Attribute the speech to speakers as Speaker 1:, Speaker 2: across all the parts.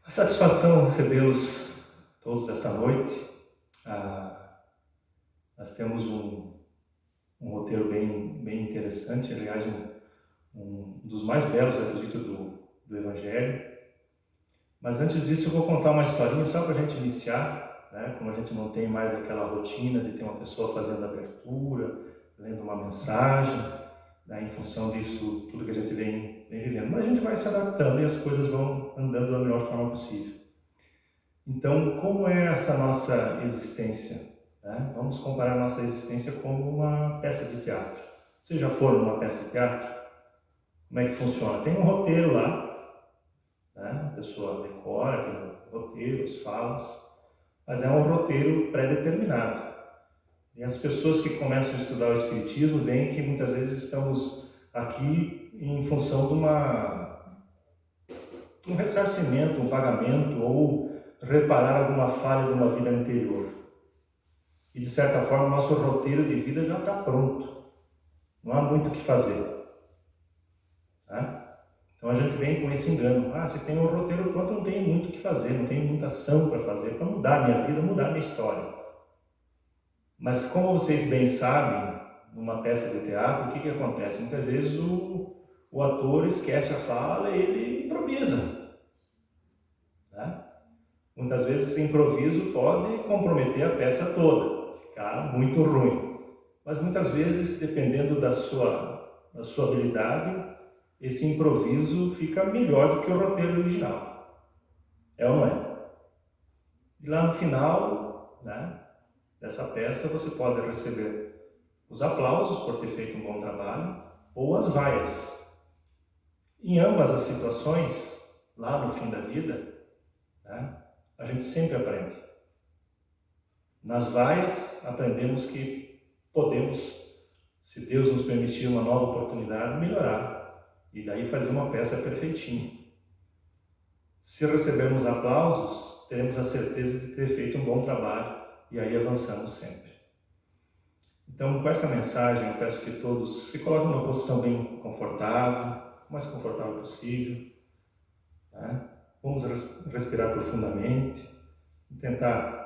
Speaker 1: Uma satisfação recebê-los todos esta noite. Ah, nós temos um roteiro bem interessante, aliás, um dos mais belos, eu acredito, do Evangelho. Mas antes disso, eu vou contar uma historinha só para a gente iniciar, né? Como a gente não tem mais aquela rotina de ter uma pessoa fazendo a abertura, lendo uma mensagem, né? Em função disso, tudo que a gente vem vivendo. Mas a gente vai se adaptando e as coisas vão andando da melhor forma possível. Então, como é essa nossa existência? Né? Vamos comparar a nossa existência como uma peça de teatro. Vocês já foram numa peça de teatro? Como é que funciona? Tem um roteiro lá, né? A pessoa decora aquele roteiro, as falas, mas é um roteiro pré-determinado. E as pessoas que começam a estudar o Espiritismo veem que muitas vezes estamos aqui em função de um ressarcimento, um pagamento ou reparar alguma falha de uma vida anterior. E, de certa forma, o nosso roteiro de vida já está pronto. Não há muito o que fazer. Tá? Então, a gente vem com esse engano. Se tem um roteiro pronto, não tenho muito o que fazer, não tenho muita ação para fazer, para mudar a minha vida, mudar a minha história. Mas, como vocês bem sabem, numa peça de teatro, o que acontece? Muitas vezes o ator esquece a fala e ele improvisa. Tá? Muitas vezes esse improviso pode comprometer a peça toda, ficar muito ruim. Mas muitas vezes, dependendo da sua habilidade, esse improviso fica melhor do que o roteiro original. É ou não é? E lá no final, né, dessa peça, você pode receber os aplausos por ter feito um bom trabalho ou as vaias. Em ambas as situações, lá no fim da vida, né, a gente sempre aprende. Nas vaias, aprendemos que podemos, se Deus nos permitir uma nova oportunidade, melhorar e daí fazer uma peça perfeitinha. Se recebermos aplausos, teremos a certeza de ter feito um bom trabalho e aí avançamos sempre. Então, com essa mensagem, eu peço que todos se coloquem numa posição bem confortável, o mais confortável possível. Né? Vamos respirar profundamente e tentar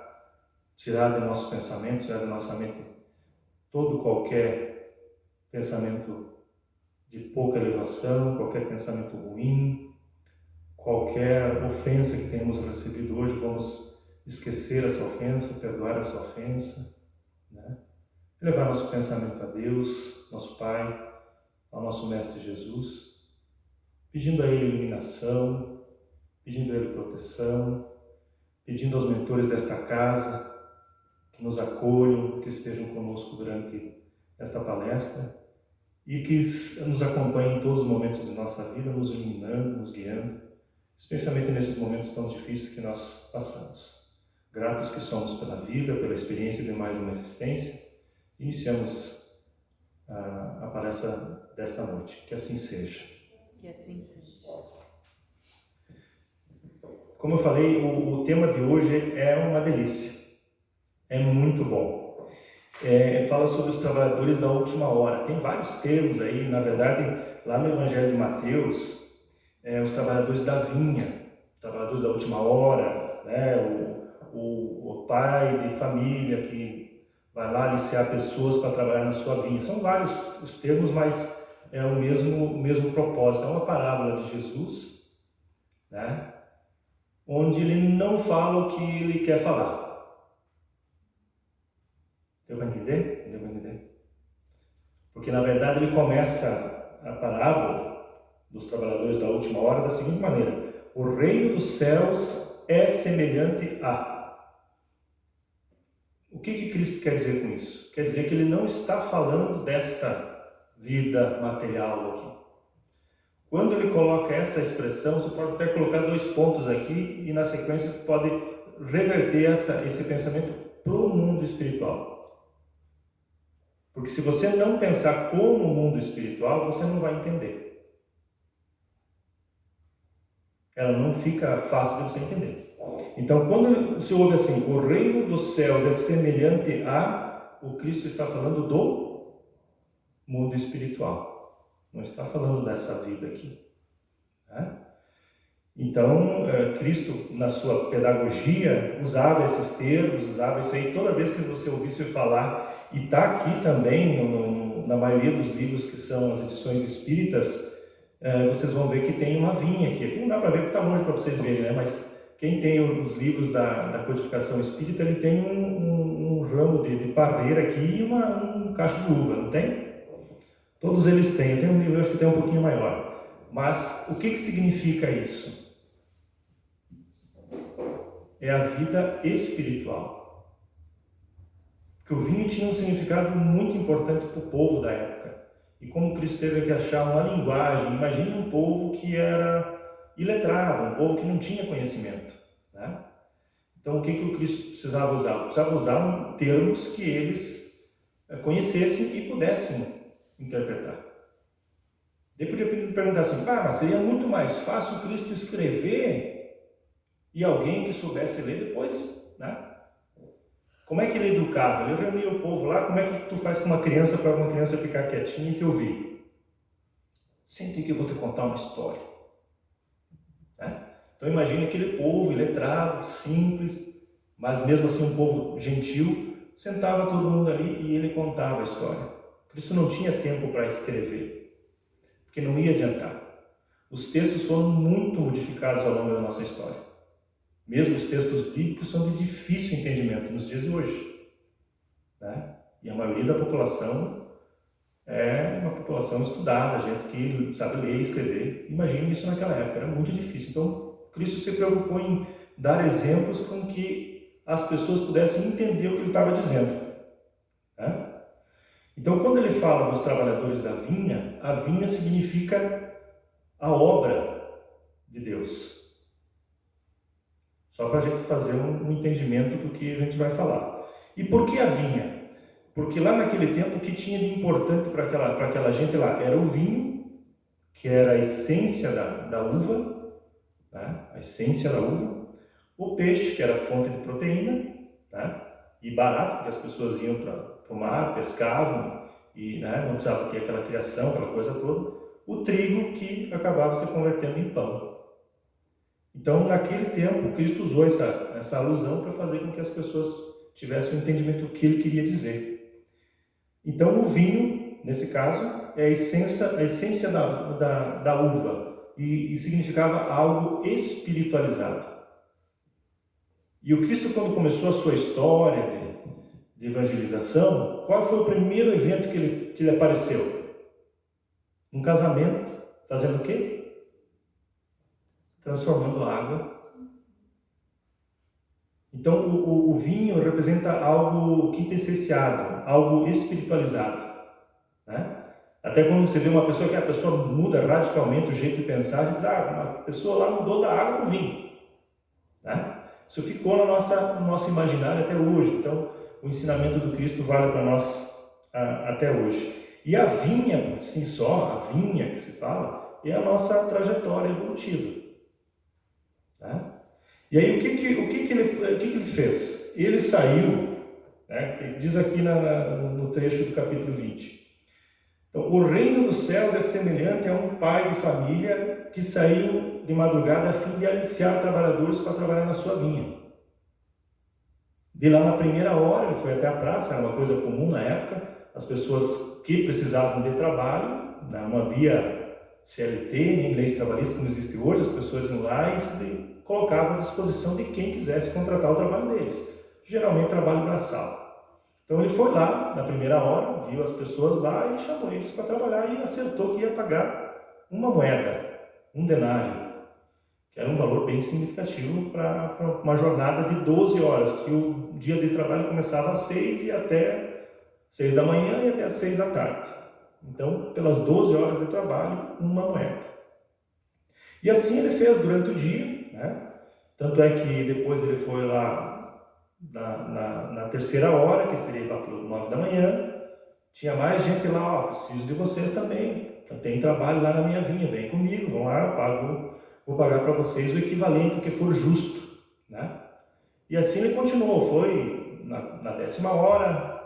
Speaker 1: tirar do nosso pensamento, tirar da nossa mente todo qualquer pensamento de pouca elevação, qualquer pensamento ruim, qualquer ofensa que tenhamos recebido hoje, vamos esquecer essa ofensa, perdoar essa ofensa, né? Levar nosso pensamento a Deus, nosso Pai, ao nosso Mestre Jesus, pedindo a Ele iluminação, pedindo a Ele proteção, pedindo aos mentores desta casa que nos acolham, que estejam conosco durante esta palestra e que nos acompanhem em todos os momentos de nossa vida, nos iluminando, nos guiando, especialmente nesses momentos tão difíceis que nós passamos. Gratos que somos pela vida, pela experiência de mais uma existência, iniciamos a palestra desta noite. Que assim seja.
Speaker 2: Que assim seja.
Speaker 1: Como eu falei, o tema de hoje é uma delícia. É muito bom. Fala sobre os trabalhadores da última hora. Tem vários termos aí, na verdade, lá no Evangelho de Mateus, os trabalhadores da vinha, trabalhadores da última hora, né? O pai de família que vai lá aliciar pessoas para trabalhar na sua vinha. São vários os termos, mas é o mesmo propósito. É uma parábola de Jesus, né? Onde ele não fala o que ele quer falar. Deu para entender? Deu para entender? Porque, na verdade, ele começa a parábola dos trabalhadores da última hora da seguinte maneira: o reino dos céus é semelhante a... O que Cristo quer dizer com isso? Quer dizer que ele não está falando desta vida material aqui. Quando ele coloca essa expressão, você pode até colocar 2 pontos aqui e na sequência pode reverter esse pensamento para o mundo espiritual. Porque se você não pensar como o mundo espiritual, você não vai entender. Ela não fica fácil de você entender. Então, quando se ouve assim, o reino dos céus é semelhante a... O Cristo está falando do mundo espiritual. Não está falando dessa vida aqui. Né? Então, Cristo, na sua pedagogia, usava esses termos, usava isso aí. Toda vez que você ouvisse falar, e está aqui também, na maioria dos livros que são as edições espíritas, vocês vão ver que tem uma vinha aqui. Aqui não dá para ver porque está longe para vocês verem, né? Mas quem tem os livros da codificação espírita, ele tem um ramo de parreira aqui e um cacho de uva, não tem? Todos eles têm. Eu tenho um livro, acho que tem um pouquinho maior. Mas o que significa isso? É a vida espiritual. Porque o vinho tinha um significado muito importante para o povo da época. E como Cristo teve que achar uma linguagem, imagine um povo que era iletrado, um povo que não tinha conhecimento, né? Então o que o Cristo precisava usar? Precisava usar termos que eles conhecessem e pudessem interpretar. Ele podia perguntar assim, mas seria muito mais fácil Cristo escrever e alguém que soubesse ler depois, né? Como é que ele educava? Ele reunia o povo lá, como é que tu faz com uma criança para uma criança ficar quietinha e te ouvir? Sente que eu vou te contar uma história. Né? Então imagine aquele povo iletrado, simples, mas mesmo assim um povo gentil, sentava todo mundo ali e ele contava a história. Cristo não tinha tempo para escrever, porque não ia adiantar. Os textos foram muito modificados ao longo da nossa história. Mesmo os textos bíblicos são de difícil entendimento nos dias de hoje, né? E a maioria da população é uma população estudada, gente que sabe ler e escrever. Imagine isso naquela época, era muito difícil. Então, Cristo se preocupou em dar exemplos com que as pessoas pudessem entender o que ele estava dizendo, né? Então, quando ele fala dos trabalhadores da vinha, a vinha significa a obra de Deus. Só para a gente fazer um entendimento do que a gente vai falar. E por que a vinha? Porque lá naquele tempo o que tinha de importante para aquela gente lá era o vinho, que era a essência da uva, né? A essência da uva, o peixe, que era fonte de proteína, né? E barato, porque as pessoas iam para o mar, pescavam, e né, não precisava ter aquela criação, aquela coisa toda. O trigo, que acabava se convertendo em pão. Então, naquele tempo, Cristo usou essa alusão para fazer com que as pessoas tivessem um entendimento do que ele queria dizer. Então, o vinho, nesse caso, é a essência da uva e significava algo espiritualizado. E o Cristo, quando começou a sua história de evangelização, qual foi o primeiro evento que ele apareceu? Um casamento, fazendo o quê? Transformando água. Então, o vinho representa algo quintessenciado, algo espiritualizado, né? Até quando você vê uma pessoa que a pessoa muda radicalmente o jeito de pensar, a gente diz, uma pessoa lá mudou da água para o vinho, né? Isso ficou no nosso imaginário até hoje. Então, o ensinamento do Cristo vale para nós até hoje. E a vinha, sim só, a vinha que se fala, é a nossa trajetória evolutiva. Né? E aí o que ele fez? Ele saiu, né, diz aqui no trecho do capítulo 20. Então, o reino dos céus é semelhante a um pai de família que saiu de madrugada a fim de aliciar trabalhadores para trabalhar na sua vinha. De lá na primeira hora, ele foi até a praça, era uma coisa comum na época, as pessoas que precisavam de trabalho, não havia CLT, nem leis trabalhistas como existe hoje, as pessoas iam lá e se colocavam à disposição de quem quisesse contratar o trabalho deles, geralmente trabalho braçal. Então ele foi lá na primeira hora, viu as pessoas lá e chamou eles para trabalhar e acertou que ia pagar uma moeda, um denário, que era um valor bem significativo para uma jornada de 12 horas, que o dia de trabalho começava às 6 e até 6 da manhã e até às 6 da tarde. Então, pelas 12 horas de trabalho, uma moeda. E assim ele fez durante o dia, né? Tanto é que depois ele foi lá na terceira hora, que seria lá pelas 9 da manhã, tinha mais gente lá, preciso de vocês também, eu tenho trabalho lá na minha vinha, vem comigo, vão lá, vou pagar para vocês o equivalente, o que for justo, né? E assim ele continuou, foi na 10ª hora,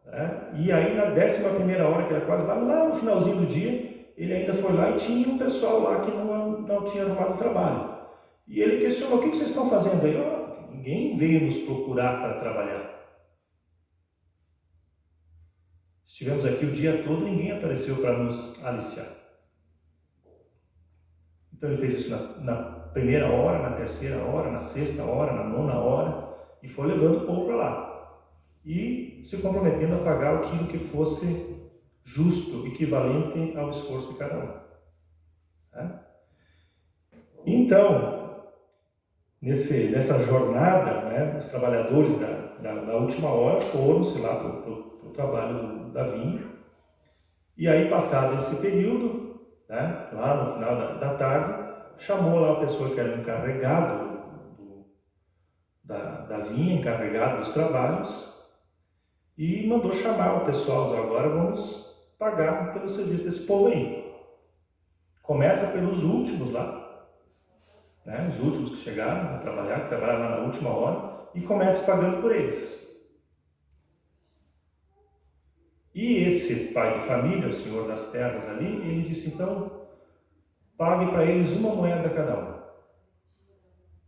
Speaker 1: né? E aí na 11ª hora, que era quase lá no finalzinho do dia, ele ainda foi lá e tinha um pessoal lá que não tinha arrumado o trabalho. E ele questionou: o que vocês estão fazendo aí? Ninguém veio nos procurar para trabalhar. Estivemos aqui o dia todo, ninguém apareceu para nos aliciar. Então ele fez isso na primeira hora, na terceira hora, na sexta hora, na nona hora, e foi levando o povo para lá. E se comprometendo a pagar aquilo que fosse justo, equivalente ao esforço de cada um. Então, nessa jornada, né, os trabalhadores da última hora foram-se lá para o trabalho da vinha. E aí, passado esse período, né, lá no final da tarde, chamou lá a pessoa que era encarregado da vinha, encarregado dos trabalhos, e mandou chamar o pessoal: agora vamos pagar pelo serviço desse povo aí. Começa pelos últimos lá, né, os últimos que chegaram a trabalhar, que trabalharam lá na última hora, e comece pagando por eles. E esse pai de família, o senhor das terras ali, ele disse: então, pague para eles uma moeda cada um.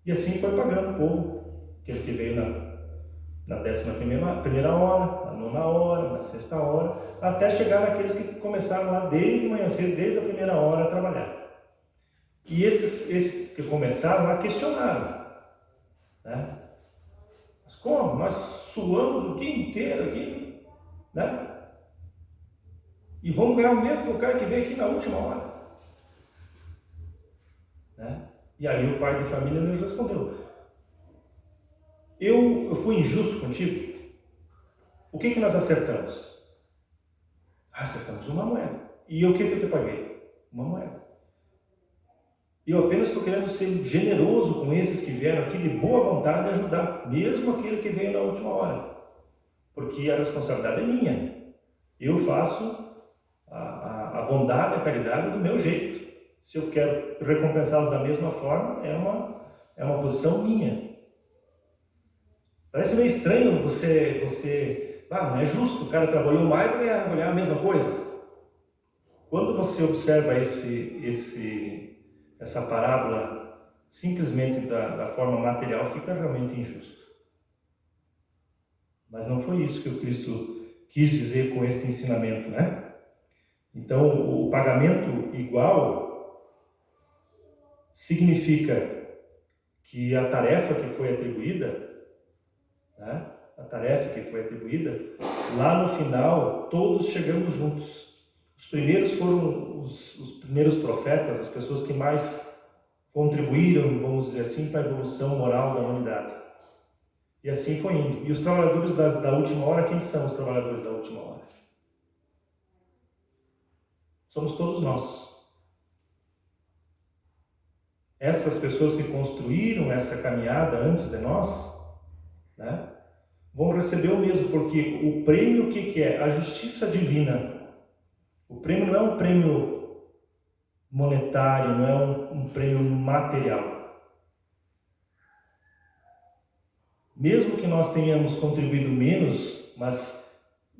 Speaker 1: E assim foi pagando o povo, aquele que veio na 11ª hora, na 9ª hora, na 6ª hora, até chegar naqueles que começaram lá desde manhã cedo, desde a primeira hora a trabalhar. E esses que começaram lá questionaram, né? Mas como? Nós suamos o dia inteiro aqui, né? E vamos ganhar o mesmo que o cara que veio aqui na última hora, né? E aí o pai de família nos respondeu: eu fui injusto contigo? O que nós acertamos? Acertamos uma moeda. E o que eu te paguei? Uma moeda. Eu apenas estou querendo ser generoso com esses que vieram aqui de boa vontade ajudar, mesmo aquele que veio na última hora. Porque a responsabilidade é minha. Eu faço a bondade, a caridade do meu jeito. Se eu quero recompensá-los da mesma forma, é uma posição minha. Parece meio estranho você não é justo, o cara trabalhou mais e ganhar a mesma coisa. Quando você observa essa parábola simplesmente da forma material, fica realmente injusto. Mas não foi isso que o Cristo quis dizer com esse ensinamento, né? Então, o pagamento igual significa que a tarefa que foi atribuída, né? Lá no final, todos chegamos juntos. Os primeiros foram os primeiros profetas, as pessoas que mais contribuíram, vamos dizer assim, para a evolução moral da humanidade. E assim foi indo. E os trabalhadores da última hora, quem são os trabalhadores da última hora? Somos todos nós. Essas pessoas que construíram essa caminhada antes de nós, né, vão receber o mesmo, porque o prêmio, o que é? A justiça divina. O prêmio não é um prêmio monetário, não é um prêmio material. Mesmo que nós tenhamos contribuído menos, mas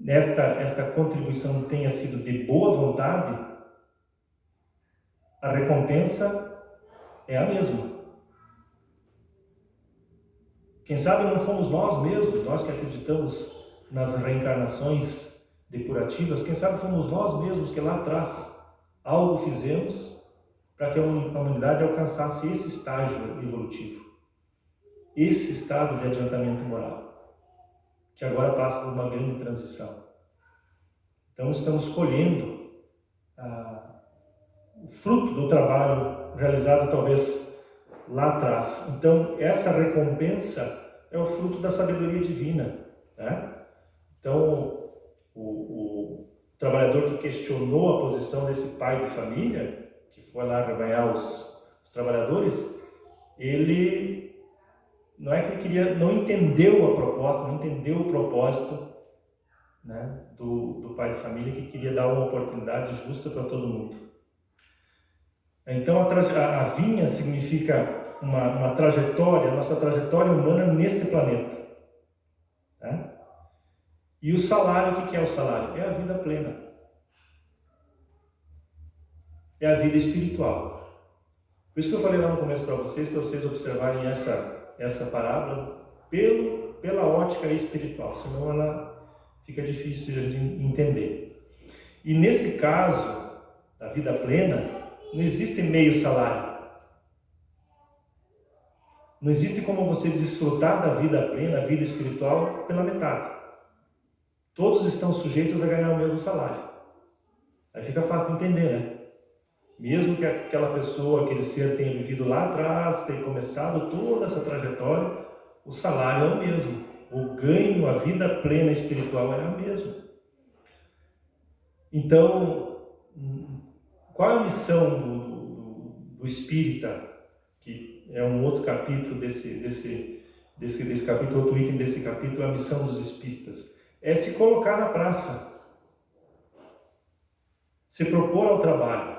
Speaker 1: esta contribuição tenha sido de boa vontade, a recompensa é a mesma. Quem sabe não fomos nós mesmos, nós que acreditamos nas reencarnações depurativas, quem sabe fomos nós mesmos que lá atrás algo fizemos para que a humanidade alcançasse esse estágio evolutivo, esse estado de adiantamento moral, que agora passa por uma grande transição. Então estamos colhendo o fruto do trabalho realizado talvez lá atrás. Então essa recompensa é o fruto da sabedoria divina, né? Então o trabalhador que questionou a posição desse pai de família, que foi lá arrebanhar os trabalhadores, ele não é que ele não entendeu a proposta, não entendeu o propósito, né, do pai de família, que queria dar uma oportunidade justa para todo mundo. Então a vinha significa uma trajetória, a nossa trajetória humana neste planeta, né? E o salário, o que é o salário? É a vida plena, é a vida espiritual. Por isso que eu falei lá no começo para vocês observarem essa parábola pela ótica espiritual, senão ela fica difícil de a gente entender. E nesse caso, da vida plena, não existe meio salário. Não existe como você desfrutar da vida plena, a vida espiritual, pela metade. Todos estão sujeitos a ganhar o mesmo salário. Aí fica fácil de entender, né? Mesmo que aquela pessoa, aquele ser tenha vivido lá atrás, tenha começado toda essa trajetória, o salário é o mesmo. O ganho, a vida plena espiritual é a mesma. Então, qual é a missão do espírita? Que é um outro capítulo desse capítulo, outro item desse capítulo, a missão dos espíritas. É se colocar na praça. Se propor ao trabalho.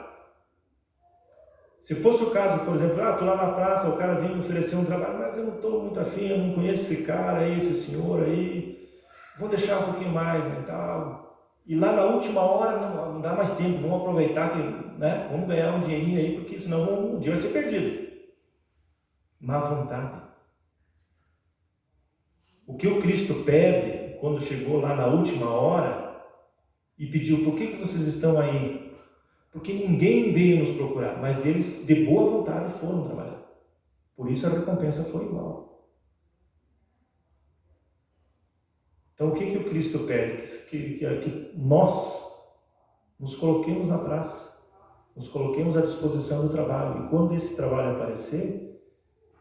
Speaker 1: Se fosse o caso, por exemplo, estou lá na praça, o cara vem me oferecer um trabalho, mas eu não estou muito afim, eu não conheço esse cara aí, esse senhor aí, vou deixar um pouquinho mais, né, tal. E lá na última hora, não dá mais tempo, vamos aproveitar que, né, vamos ganhar um dinheirinho aí, porque senão o dia vai ser perdido. Má vontade. O que o Cristo pede, quando chegou lá na última hora, e pediu, por que vocês estão aí? Porque ninguém veio nos procurar, mas eles de boa vontade foram trabalhar. Por isso a recompensa foi igual. Então o que o Cristo pede? Que nós nos coloquemos na praça, nos coloquemos à disposição do trabalho. E quando esse trabalho aparecer,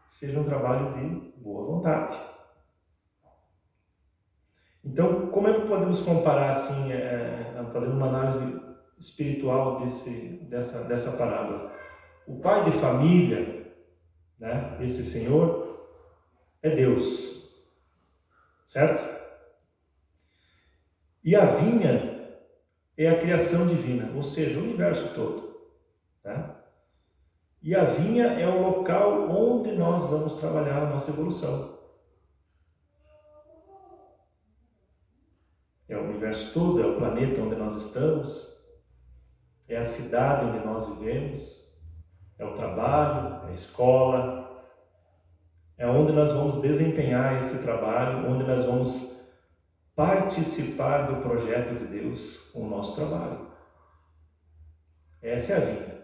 Speaker 1: seja um trabalho de boa vontade. Então, como é que podemos comparar, assim, fazendo uma análise espiritual dessa parábola? O pai de família, né, esse senhor, é Deus, certo? E a vinha é a criação divina, ou seja, o universo todo, né? E a vinha é o local onde nós vamos trabalhar a nossa evolução. É o universo todo, é o planeta onde nós estamos, é a cidade onde nós vivemos, é o trabalho, é a escola, é onde nós vamos desempenhar esse trabalho, onde nós vamos participar do projeto de Deus com o nosso trabalho. Essa é a vida.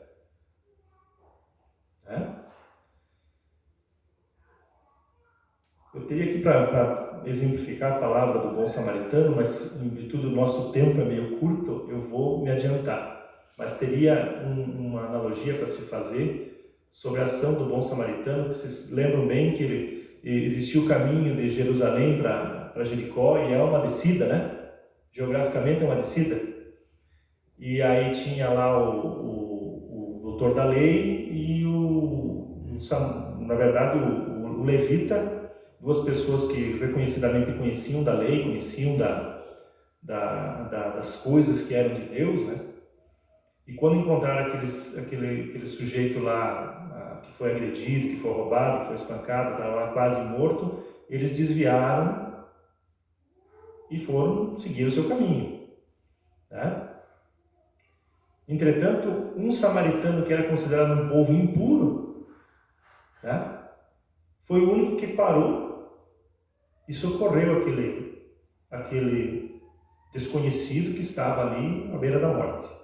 Speaker 1: Eu teria aqui para exemplificar a palavra do bom samaritano, mas em virtude do nosso tempo é meio curto, eu vou me adiantar. Mas teria uma analogia para se fazer sobre a ação do bom samaritano. Vocês lembram bem que existiu o caminho de Jerusalém para Jericó e é uma descida, né? Geograficamente é uma descida. E aí tinha lá o doutor da lei e na verdade o levita, duas pessoas que reconhecidamente conheciam da lei, conheciam das coisas que eram de Deus, né? E quando encontraram aquele sujeito lá que foi agredido, que foi roubado, que foi espancado, estava lá quase morto, eles desviaram e foram seguir o seu caminho, né? Entretanto, um samaritano que era considerado um povo impuro, né, foi o único que parou e socorreu aquele desconhecido que estava ali à beira da morte.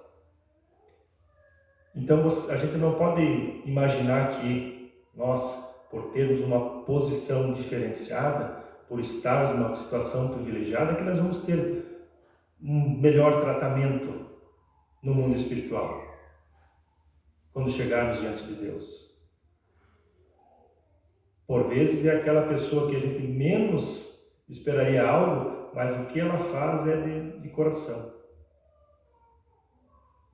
Speaker 1: Então a gente não pode imaginar que nós, por termos uma posição diferenciada, por estarmos numa situação privilegiada, que nós vamos ter um melhor tratamento no mundo espiritual, quando chegarmos diante de Deus. Por vezes é aquela pessoa que a gente menos esperaria algo, mas o que ela faz é de coração.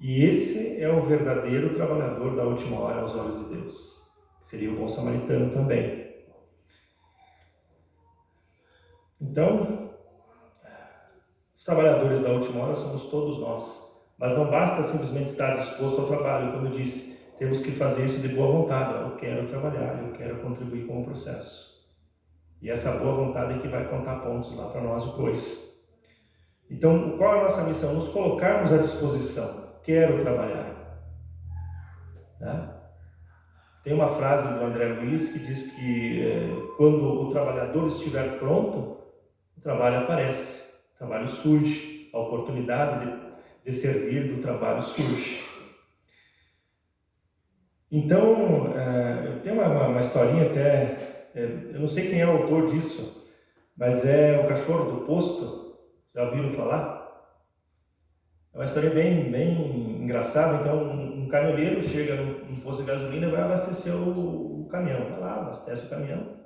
Speaker 1: E esse é o verdadeiro trabalhador da última hora aos olhos de Deus. Seria o bom samaritano também. Então, os trabalhadores da última hora somos todos nós. Mas não basta simplesmente estar disposto ao trabalho. Como eu disse, temos que fazer isso de boa vontade. Eu quero trabalhar, eu quero contribuir com o processo. E essa boa vontade é que vai contar pontos lá para nós depois. Então, qual é a nossa missão? Nos colocarmos à disposição. Quero trabalhar. Tá? Tem uma frase do André Luiz que diz que quando o trabalhador estiver pronto, o trabalho aparece, o trabalho surge, a oportunidade de servir do trabalho surge. Então, eu tenho uma historinha até, eu não sei quem é o autor disso, mas é o Cachorro do Posto, já ouviram falar? É uma história bem engraçada. Então, um caminhoneiro chega num posto de gasolina e vai abastecer o caminhão. Vai lá, abastece o caminhão.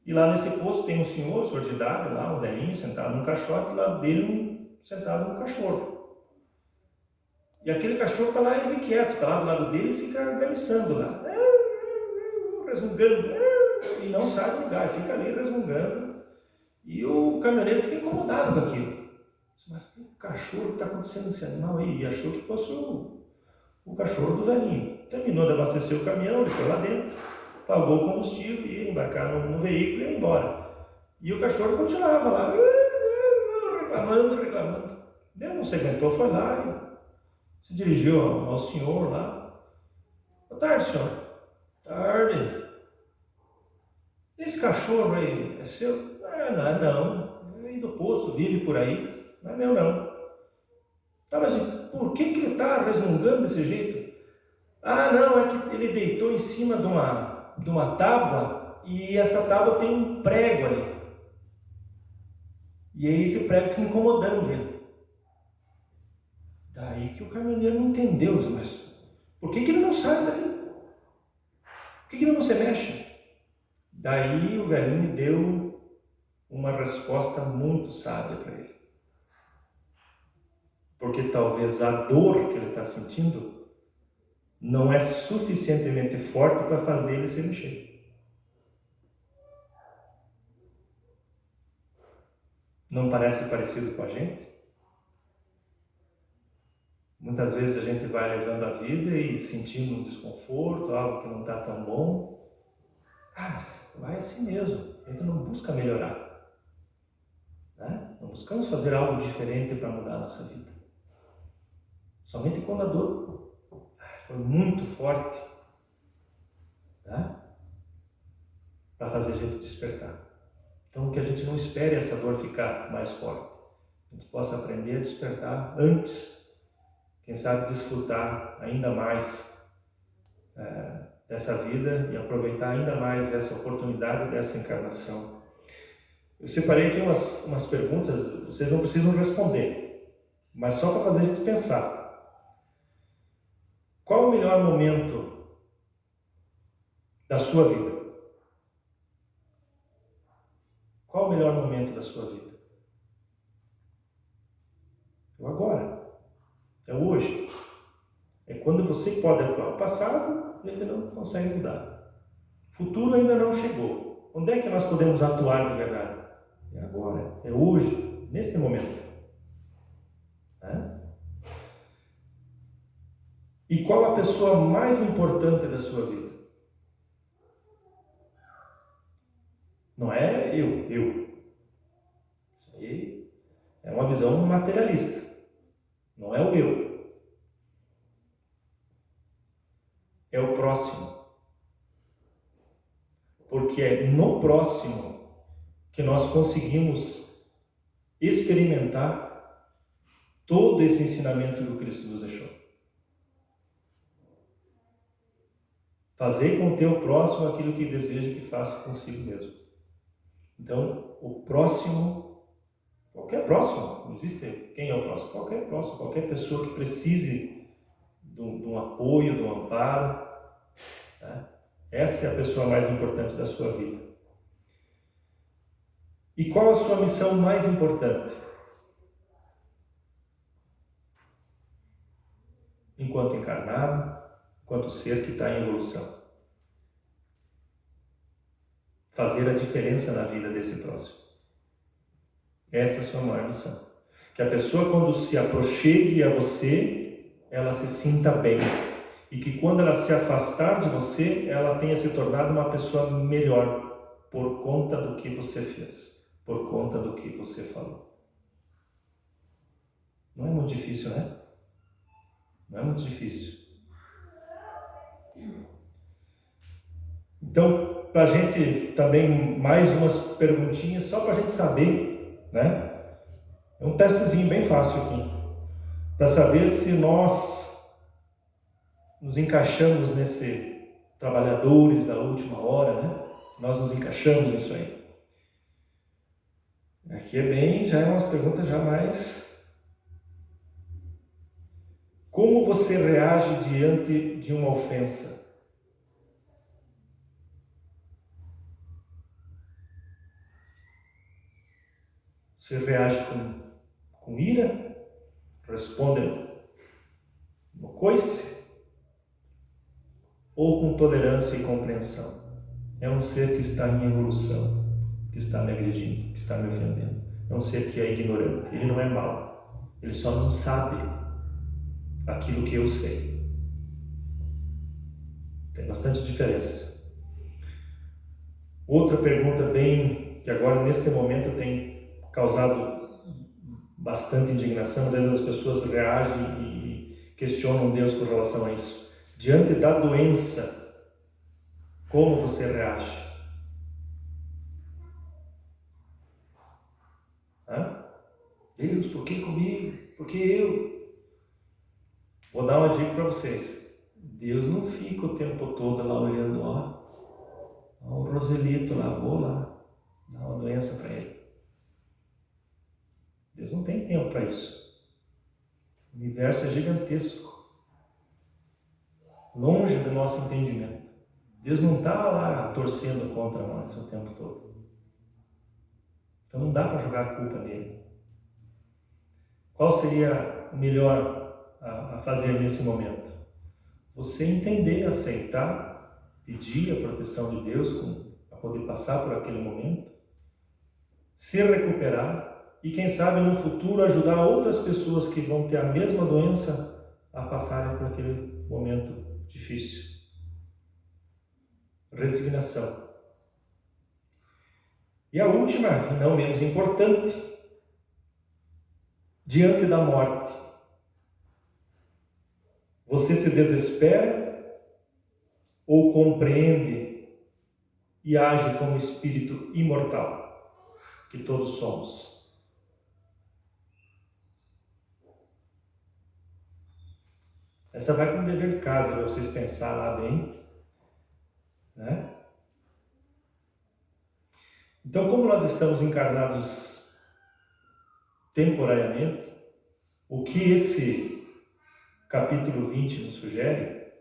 Speaker 1: E lá nesse posto tem um senhor de idade, lá, um velhinho, sentado num caixote, e lá dele sentado um cachorro. E aquele cachorro está lá ele quieto, está lá do lado dele e fica ganiçando lá, resmungando, e não sai do lugar, fica ali resmungando. E o caminhoneiro fica incomodado com aquilo. Mas que cachorro que está acontecendo com esse animal aí? E achou que fosse o cachorro do velhinho. Terminou de abastecer o caminhão, ele foi lá dentro, pagou o combustível, ia embarcar no veículo e ia embora. E o cachorro continuava lá, reclamando. Ele não se aguentou, foi lá e se dirigiu ao senhor lá. Boa tarde, senhor. Tarde. Esse cachorro aí é seu? Não. É do posto, vive por aí. Não é meu, não. Tá, mas por que ele está resmungando desse jeito? Não, é que ele deitou em cima de uma tábua e essa tábua tem um prego ali. E aí esse prego fica incomodando ele. Daí que o caminhoneiro não entendeu, mas por que ele não sai dali? Por que ele não se mexe? Daí o velhinho deu uma resposta muito sábia para ele. Porque talvez a dor que ele está sentindo não é suficientemente forte para fazer ele se mexer. Não parece parecido com a gente? Muitas vezes a gente vai levando a vida e sentindo um desconforto, algo que não está tão bom. Mas vai assim mesmo, a gente não busca melhorar. Né? Não buscamos fazer algo diferente para mudar a nossa vida. Somente quando a dor foi muito forte, tá? Para fazer a gente despertar. Então, que a gente não espere essa dor ficar mais forte. A gente possa aprender a despertar antes. Quem sabe desfrutar ainda mais dessa vida e aproveitar ainda mais essa oportunidade dessa encarnação. Eu separei aqui umas perguntas, vocês não precisam responder, mas só para fazer a gente pensar. Qual o melhor momento da sua vida? Qual o melhor momento da sua vida? É o agora. É o hoje. É quando você pode atuar. O passado, a gente não consegue mudar. O futuro ainda não chegou. Onde é que nós podemos atuar de verdade? É agora. É hoje. Neste momento. E qual a pessoa mais importante da sua vida? Não é eu. Isso aí é uma visão materialista. Não é o eu. É o próximo. Porque é no próximo que nós conseguimos experimentar todo esse ensinamento que o Cristo nos deixou. Fazer com o teu próximo aquilo que deseja que faça consigo mesmo. Então, o próximo, qualquer próximo, não existe quem é o próximo, qualquer pessoa que precise de um apoio, de um amparo, né? Essa é a pessoa mais importante da sua vida. E qual a sua missão mais importante? Enquanto encarnado, enquanto ser que está em evolução. Fazer a diferença na vida desse próximo. Essa é a sua maior missão. Que a pessoa, quando se aproxime a você, ela se sinta bem. E que quando ela se afastar de você, ela tenha se tornado uma pessoa melhor por conta do que você fez, por conta do que você falou. Não é muito difícil, né? Não é muito difícil. Então, para a gente também, mais umas perguntinhas, só para a gente saber, né? É um testezinho bem fácil aqui, para saber se nós nos encaixamos nesse trabalhadores da última hora, né? Se nós nos encaixamos nisso aí. Aqui já é umas perguntas já mais... Como você reage diante de uma ofensa? Você reage com ira? Responde no coice? Ou com tolerância e compreensão? É um ser que está em evolução, que está me agredindo, que está me ofendendo. É um ser que é ignorante. Ele não é mau. Ele só não sabe aquilo que eu sei. Tem bastante diferença. Outra pergunta que agora neste momento tem causado bastante indignação, às vezes as pessoas reagem e questionam Deus com relação a isso. Diante da doença, como você reage? Deus, por que comigo? Por que eu? Vou dar uma dica para vocês. Deus não fica o tempo todo lá olhando, o Roselito lá, vou lá dar uma doença para ele. Deus não tem tempo para isso. O universo é gigantesco, longe do nosso entendimento. Deus não está lá torcendo contra nós o tempo todo. Então não dá para jogar a culpa nele. Qual seria o melhor a fazer nesse momento? Você entender, aceitar, pedir a proteção de Deus para poder passar por aquele momento, se recuperar e, quem sabe, no futuro ajudar outras pessoas que vão ter a mesma doença a passarem por aquele momento difícil. Resignação. E a última, e não menos importante, diante da morte. Você se desespera ou compreende e age como espírito imortal que todos somos? Essa vai para um dever de casa, para vocês pensarem lá bem, né? Então, como nós estamos encarnados temporariamente, o que esse capítulo 20 nos sugere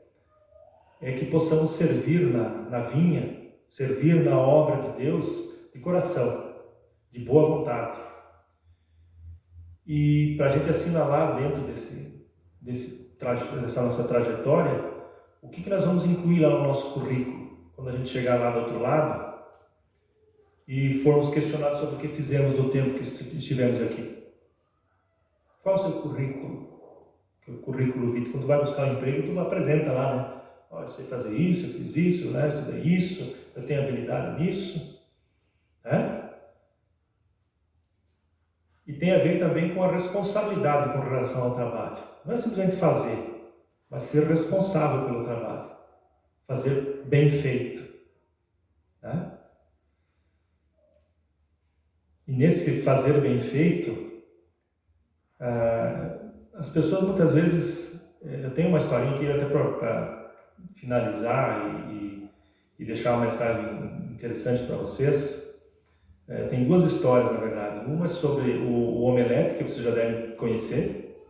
Speaker 1: é que possamos servir na vinha, servir na obra de Deus de coração, de boa vontade. E para a gente assinalar dentro dessa nossa trajetória, o que nós vamos incluir lá no nosso currículo, quando a gente chegar lá do outro lado e formos questionados sobre o que fizemos do tempo que estivemos aqui. Qual é o seu currículo? O currículo vitae, quando tu vai buscar um emprego, tu apresenta lá, né? Eu sei fazer isso, eu fiz isso, né? Eu estudei isso, eu tenho habilidade nisso, né? E tem a ver também com a responsabilidade com relação ao trabalho. Não é simplesmente fazer, mas ser responsável pelo trabalho. Fazer bem feito, né? E nesse fazer bem feito, as pessoas muitas vezes... Eu tenho uma historinha aqui até para finalizar e deixar uma mensagem interessante para vocês. Tem duas histórias, na verdade. Uma é sobre o omelete, que vocês já devem conhecer,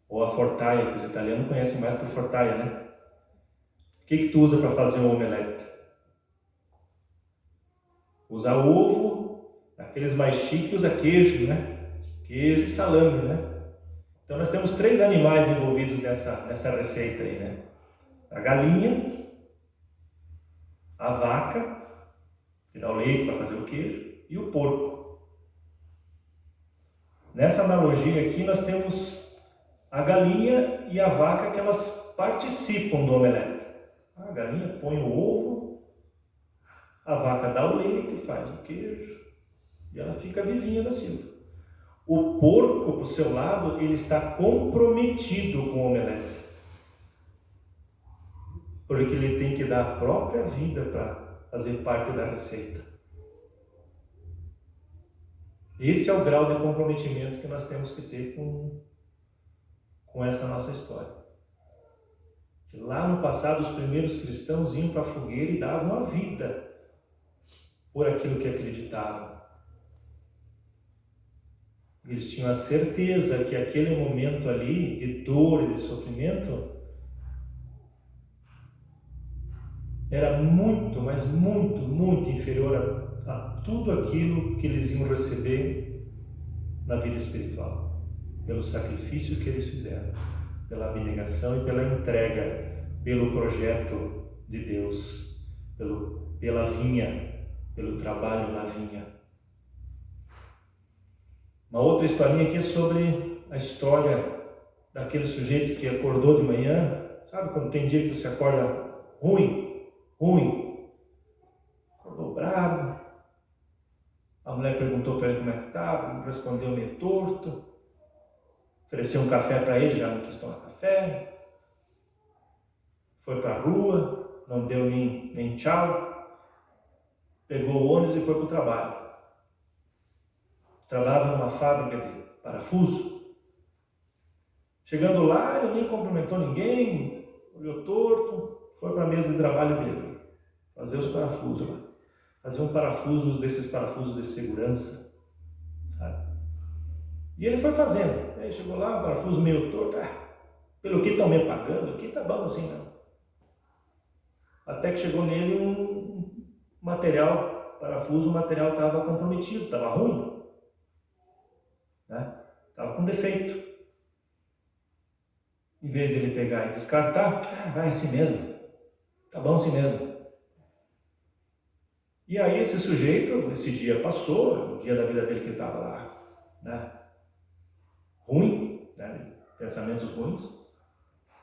Speaker 1: ou a fortaia, que os italianos conhecem mais por fortaia, né? O que tu usa para fazer um omelete? Usa ovo, aqueles mais chiques, usa queijo, né? Queijo e salame, né? Então nós temos 3 animais envolvidos nessa receita aí, né? A galinha, a vaca, que dá o leite para fazer o queijo, e o porco. Nessa analogia aqui nós temos a galinha e a vaca, que elas participam do omelete. A galinha põe o ovo, a vaca dá o leite, faz o queijo, e ela fica vivinha da silva. O porco, por seu lado, ele está comprometido com o omelete. porque ele tem que dar a própria vida para fazer parte da receita. Esse é o grau de comprometimento que nós temos que ter com essa nossa história. Que lá no passado os primeiros cristãos iam para a fogueira e davam a vida por aquilo que acreditavam. Eles tinham a certeza que aquele momento ali de dor e de sofrimento era muito, mas muito, muito inferior a tudo aquilo que eles iam receber na vida espiritual, pelo sacrifício que eles fizeram, pela abnegação e pela entrega, pelo projeto de Deus, pela vinha, pelo trabalho na vinha. Uma outra historinha aqui é sobre a história daquele sujeito que acordou de manhã. Sabe quando tem dia que você acorda ruim? Acordou bravo. A mulher perguntou para ele como é que estava, respondeu meio torto. Ofereceu um café para ele, já não quis tomar café. Foi para a rua, não deu nem tchau. Pegou o ônibus e foi para o trabalho. Trabalhava numa fábrica de parafuso. Chegando lá, ele nem cumprimentou ninguém, olhou torto, foi para a mesa de trabalho dele, fazer os parafusos lá. Fazer um parafuso desses parafusos de segurança, sabe? E ele foi fazendo. Aí chegou lá, um parafuso meio torto. Pelo que estão me pagando, aqui tá bom assim, não. Até que chegou nele um material, parafuso, o material estava comprometido, estava ruim. Estava com defeito. Em vez de ele pegar e descartar, vai assim mesmo, tá bom assim mesmo. E aí esse sujeito, esse dia passou, o dia da vida dele que ele estava lá, ruim, pensamentos ruins,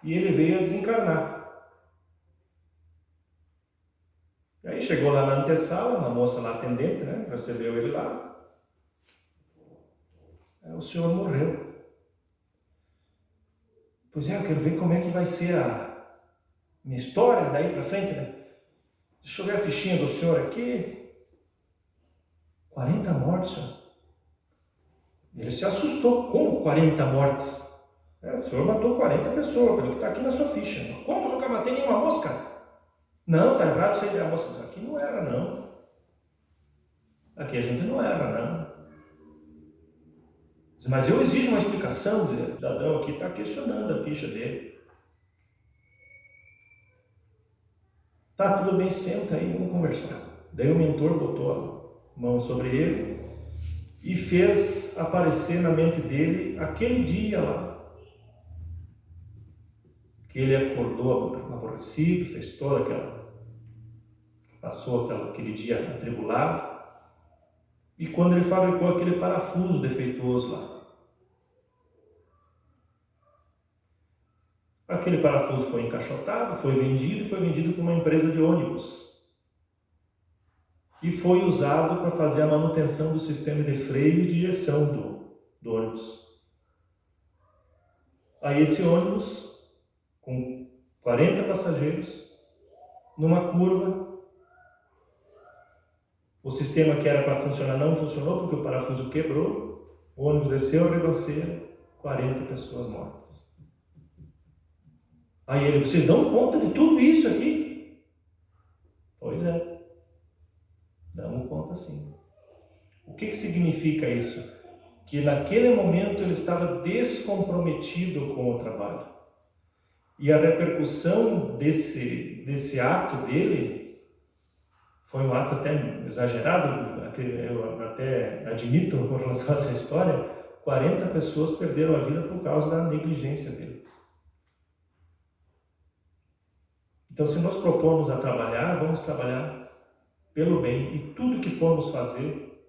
Speaker 1: e ele veio a desencarnar. E aí chegou lá na antessala, uma moça lá atendente, recebeu ele lá. Aí o senhor morreu. Pois é, eu quero ver como é que vai ser a minha história daí para frente, Deixa eu ver a fichinha do senhor aqui. 40 mortes, senhor. Ele se assustou. Como 40 mortes? O senhor matou 40 pessoas, pelo que está aqui na sua ficha. Como? Nunca matei nenhuma mosca? Não, tá errado isso aí da mosca. Aqui não era, não. Aqui a gente não era, não. Mas eu exijo uma explicação, o cidadão aqui está questionando a ficha dele. Tá, tudo bem, senta aí, vamos conversar. Daí o mentor botou a mão sobre ele e fez aparecer na mente dele aquele dia lá. Que ele acordou aborrecido, fez toda passou aquele dia atribulado. E quando ele fabricou aquele parafuso defeituoso lá. Aquele parafuso foi encaixotado, foi vendido para uma empresa de ônibus. E foi usado para fazer a manutenção do sistema de freio e de direção do ônibus. Aí esse ônibus, com 40 passageiros, numa curva, o sistema que era para funcionar não funcionou porque o parafuso quebrou, o ônibus desceu a ribanceira, 40 pessoas mortas. Aí vocês dão conta de tudo isso aqui? Pois é, damos conta sim. O que significa isso? Que naquele momento ele estava descomprometido com o trabalho. E a repercussão desse ato dele foi um ato até exagerado, eu até admito com relação a essa história, 40 pessoas perderam a vida por causa da negligência dele. Então, se nós propomos a trabalhar, vamos trabalhar pelo bem. E tudo que formos fazer,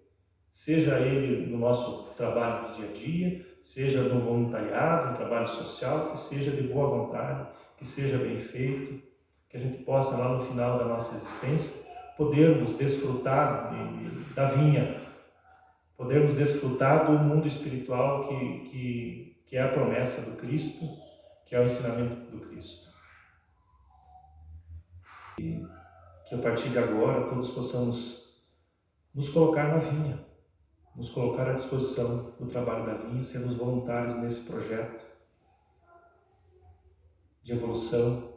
Speaker 1: seja ele no nosso trabalho do dia a dia, seja no voluntariado, no trabalho social, que seja de boa vontade, que seja bem feito, que a gente possa, lá no final da nossa existência, podermos desfrutar da vinha, podermos desfrutar do mundo espiritual que é a promessa do Cristo, que é o ensinamento do Cristo. Que a partir de agora todos possamos nos colocar na vinha, nos colocar à disposição do trabalho da vinha, sermos voluntários nesse projeto de evolução,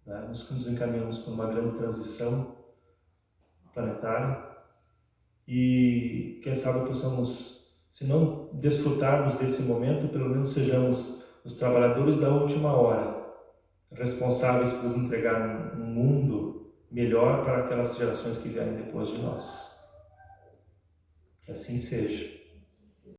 Speaker 1: né? Nos encaminhamos para uma grande transição planetária e quem sabe possamos, se não desfrutarmos desse momento, pelo menos sejamos os trabalhadores da última hora, responsáveis por entregar um mundo melhor para aquelas gerações que vierem depois de nós. Que assim seja.